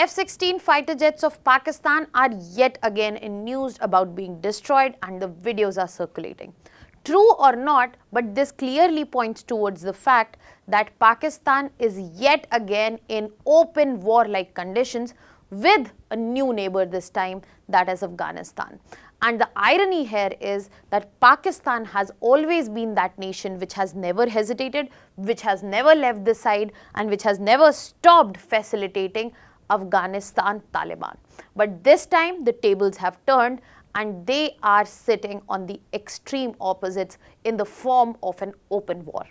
F-16 fighter jets of Pakistan are yet again in news about being destroyed and the videos are circulating. True or not, but this clearly points towards the fact that Pakistan is yet again in open war-like conditions with a new neighbor this time, that is Afghanistan. And the irony here is that Pakistan has always been that nation which has never hesitated, which has never left the side, and which has never stopped facilitating Afghanistan Taliban. But this time the tables have turned and they are sitting on the extreme opposites in the form of an open war.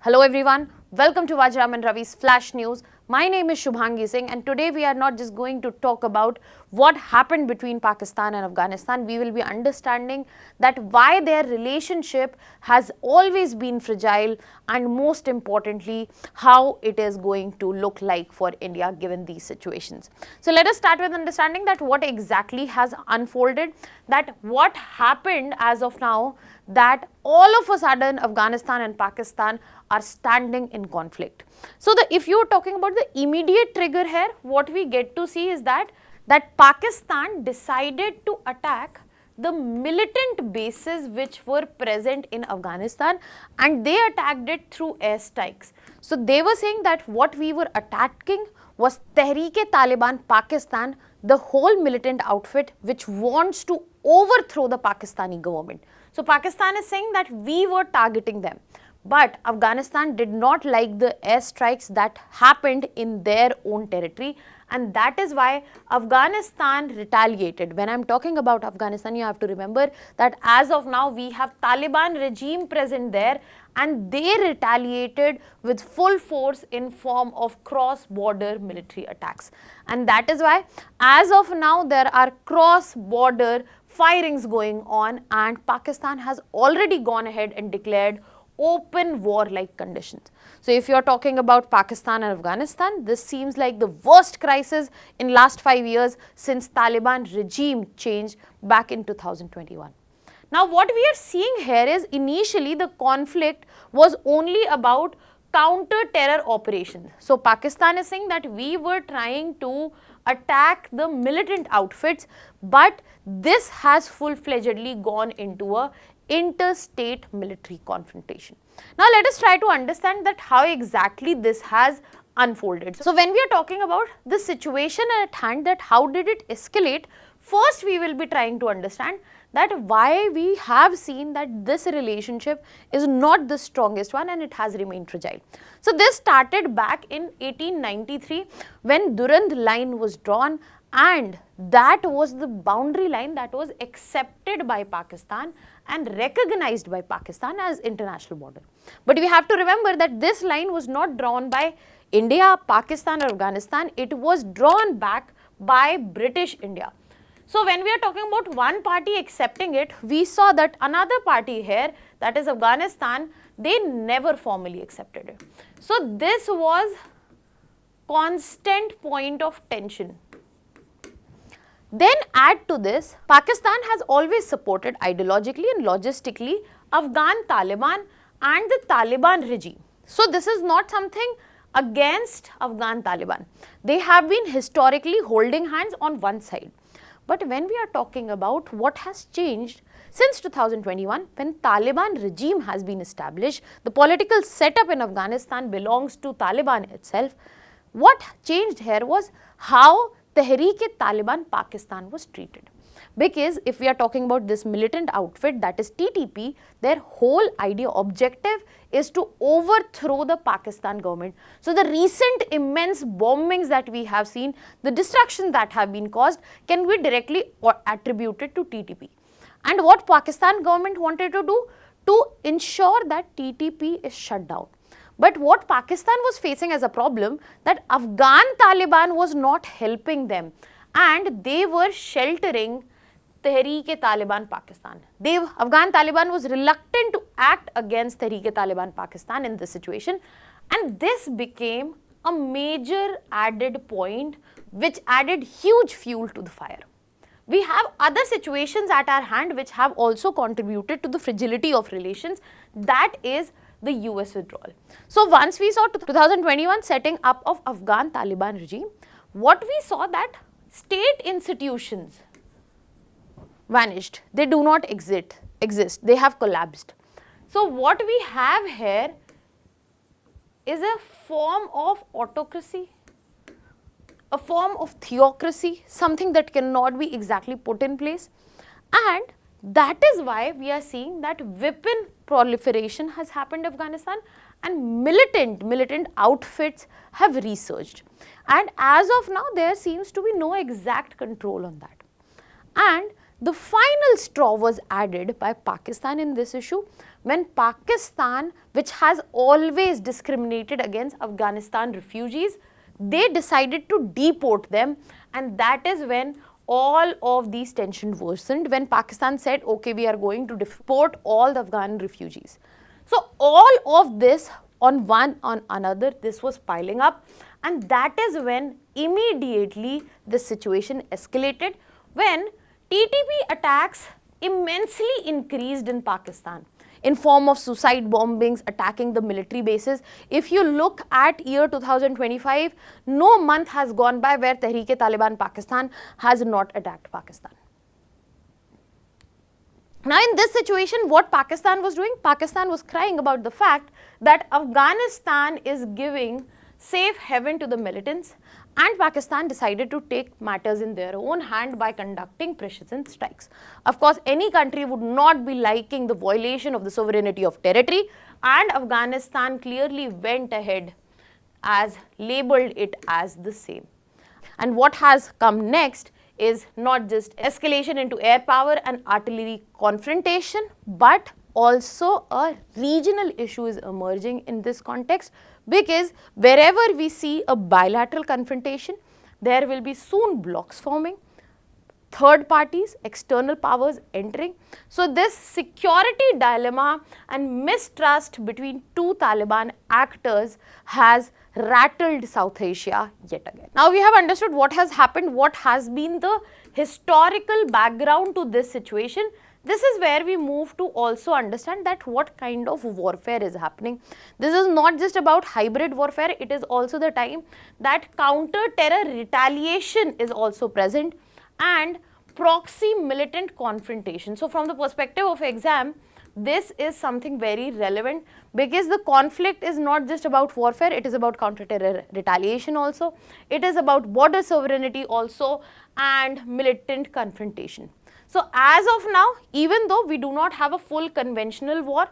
Hello everyone, welcome to Vajram and Ravi's Flash News. My name is Shubhangi Singh and today we are not just going to talk about what happened between Pakistan and Afghanistan. We will be understanding that why their relationship has always been fragile and most importantly how it is going to look like for India given these situations. So let us start with understanding that what exactly has unfolded, that what happened as of now, that all of a sudden Afghanistan and Pakistan are standing in conflict. So if you are talking about the immediate trigger here, what we get to see is that Pakistan decided to attack the militant bases which were present in Afghanistan and they attacked it through airstrikes. So they were saying that what we were attacking was Tehreek-e-Taliban Pakistan, the whole militant outfit which wants to overthrow the Pakistani government. So Pakistan is saying that we were targeting them. But Afghanistan did not like the airstrikes that happened in their own territory, and that is why Afghanistan retaliated. When I am talking about Afghanistan, you have to remember that as of now we have Taliban regime present there and they retaliated with full force in form of cross-border military attacks. And that is why as of now there are cross-border firings going on and Pakistan has already gone ahead and declared open war-like conditions. So if you are talking about Pakistan and Afghanistan, this seems like the worst crisis in last 5 years since Taliban regime change back in 2021. Now what we are seeing here is initially the conflict was only about counter-terror operations. So Pakistan is saying that we were trying to attack the militant outfits, but this has full-fledgedly gone into a interstate military confrontation. Now let us try to understand that how exactly this has unfolded. So when we are talking about the situation at hand, that how did it escalate, first we will be trying to understand that why we have seen that this relationship is not the strongest one and it has remained fragile. So this started back in 1893 when Durand line was drawn, and that was the boundary line that was accepted by Pakistan and recognized by Pakistan as international border. But we have to remember that this line was not drawn by India, Pakistan or Afghanistan, it was drawn back by British India. So when we are talking about one party accepting it, we saw that another party here, that is Afghanistan, they never formally accepted it. So this was constant point of tension. Then add to this, Pakistan has always supported ideologically and logistically Afghan Taliban and the Taliban regime. So this is not something against Afghan Taliban. They have been historically holding hands on one side. But when we are talking about what has changed since 2021, when Taliban regime has been established, the political setup in Afghanistan belongs to Taliban itself. What changed here was how Tehreek-e-Taliban Pakistan was treated. Because if we are talking about this militant outfit, that is TTP, their whole idea, objective is to overthrow the Pakistan government. So the recent immense bombings that we have seen, the destruction that have been caused can be directly attributed to TTP. And what Pakistan government wanted to do? To ensure that TTP is shut down. But what Pakistan was facing as a problem, that Afghan Taliban was not helping them and they were sheltering Tehreek-e-Taliban Pakistan. Afghan Taliban was reluctant to act against Tehreek-e-Taliban Pakistan in this situation, and this became a major added point which added huge fuel to the fire. We have other situations at our hand which have also contributed to the fragility of relations, that is the US withdrawal. So once we saw 2021 setting up of Afghan Taliban regime, what we saw that state institutions vanished. They do not exist. They have collapsed. So what we have here is a form of autocracy, a form of theocracy, something that cannot be exactly put in place. And that is why we are seeing that weapon proliferation has happened in Afghanistan, and militant outfits have resurged. And as of now, there seems to be no exact control on that. And the final straw was added by Pakistan in this issue, when Pakistan, which has always discriminated against Afghanistan refugees, they decided to deport them, and that is when all of these tensions worsened, when Pakistan said, okay, we are going to deport all the Afghan refugees. So all of this on another, this was piling up, and that is when immediately the situation escalated, when TTP attacks immensely increased in Pakistan in form of suicide bombings, attacking the military bases. If you look at year 2025, no month has gone by where Tehreek-e-Taliban Pakistan has not attacked Pakistan. Now in this situation, what Pakistan was doing? Pakistan was crying about the fact that Afghanistan is giving safe haven to the militants, and Pakistan decided to take matters in their own hand by conducting precision strikes. Of course, any country would not be liking the violation of the sovereignty of territory, and Afghanistan clearly went ahead as labeled it as the same. And what has come next is not just escalation into air power and artillery confrontation, but also a regional issue is emerging in this context, because wherever we see a bilateral confrontation, there will be soon blocs forming, third parties, external powers entering. So this security dilemma and mistrust between two Taliban actors has rattled South Asia yet again. Now we have understood what has happened, what has been the historical background to this situation. This is where we move to also understand that what kind of warfare is happening. This is not just about hybrid warfare, it is also the time that counter-terror retaliation is also present, and proxy militant confrontation. So from the perspective of exam, this is something very relevant, because the conflict is not just about warfare, it is about counter-terror retaliation also, it is about border sovereignty also, and militant confrontation. So as of now, even though we do not have a full conventional war,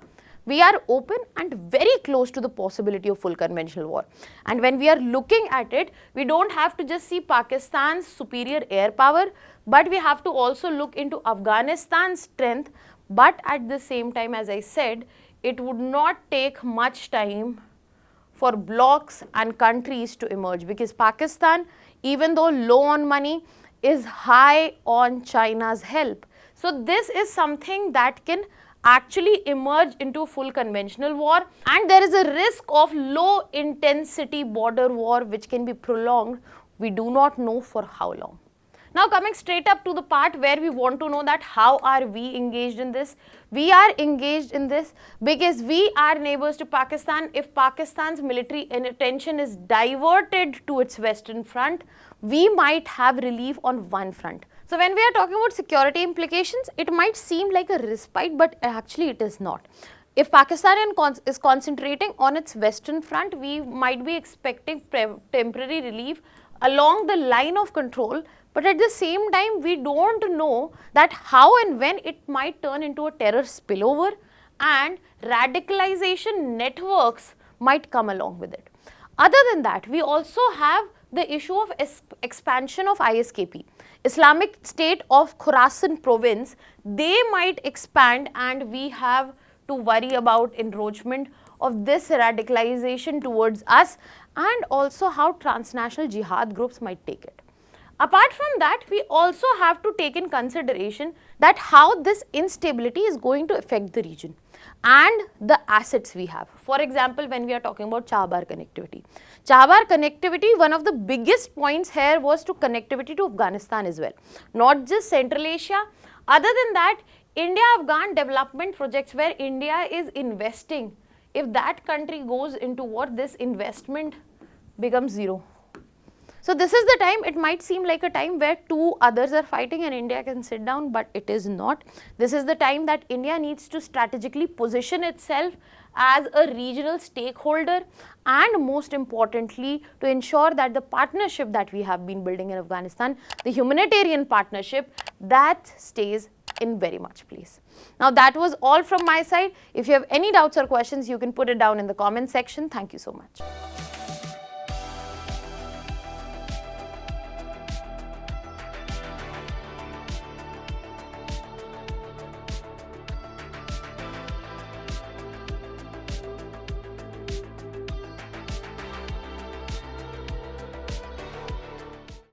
we are open and very close to the possibility of full conventional war. And when we are looking at it, we don't have to just see Pakistan's superior air power, but we have to also look into Afghanistan's strength. But at the same time, as I said, it would not take much time for blocs and countries to emerge, because Pakistan, even though low on money, is high on China's help. So this is something that can actually emerge into full conventional war, and there is a risk of low intensity border war which can be prolonged. We do not know for how long. Now coming straight up to the part where we want to know that how are we engaged in this. We are engaged in this because we are neighbors to Pakistan. If Pakistan's military attention is diverted to its western front, we might have relief on one front. So when we are talking about security implications, it might seem like a respite, but actually it is not. If Pakistan is concentrating on its western front, we might be expecting temporary relief along the line of control, but at the same time, we don't know that how and when it might turn into a terror spillover, and radicalization networks might come along with it. Other than that, we also have the issue of expansion of ISKP. Islamic State of Khorasan province, they might expand, and we have to worry about encroachment of this radicalization towards us, and also how transnational jihad groups might take it. Apart from that, we also have to take in consideration that how this instability is going to affect the region and the assets we have. For example, when we are talking about Chabahar connectivity. Chabahar connectivity, one of the biggest points here was to connectivity to Afghanistan as well, not just Central Asia. Other than that, India-Afghan development projects where India is investing, if that country goes into war, this investment becomes zero. So this is the time, it might seem like a time where two others are fighting and India can sit down, but it is not. This is the time that India needs to strategically position itself as a regional stakeholder, and most importantly to ensure that the partnership that we have been building in Afghanistan, the humanitarian partnership, that stays in very much place. Now that was all from my side. If you have any doubts or questions, you can put it down in the comment section. Thank you so much.